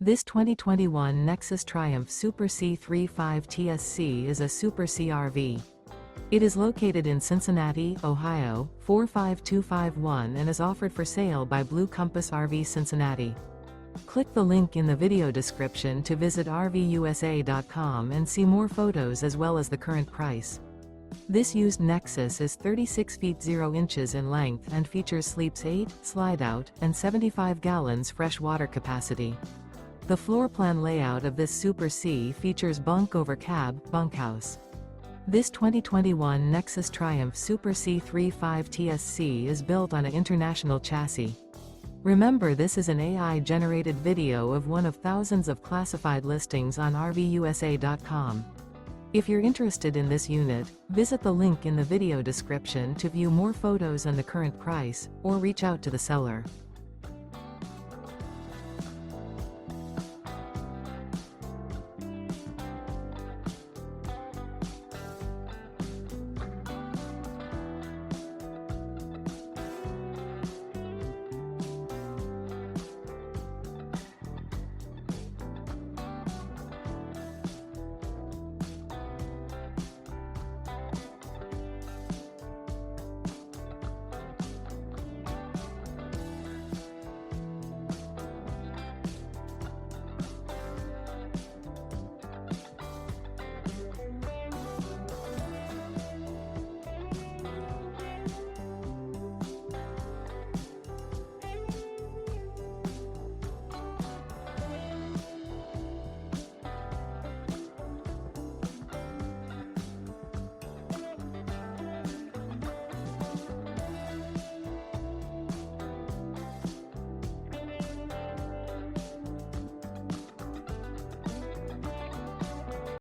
This 2021 Nexus Triumph Super C 35 TSC is a Super C RV. It is located in Cincinnati, Ohio, 45251 and is offered for sale by Blue Compass RV Cincinnati. Click the link in the video description to visit RVUSA.com and see more photos as well as the current price. This used Nexus is 36 feet 0 inches in length and features sleeps 8, Slideout, and 75 gallons fresh water capacity. The floor plan layout of this Super C features Bunk Over Cab, Bunkhouse. This 2021 Nexus Triumph Super C 35 TSC is built on an international chassis. Remember, this is an AI-generated video of one of thousands of classified listings on RVUSA.com. If you're interested in this unit, visit the link in the video description to view more photos and the current price, or reach out to the seller.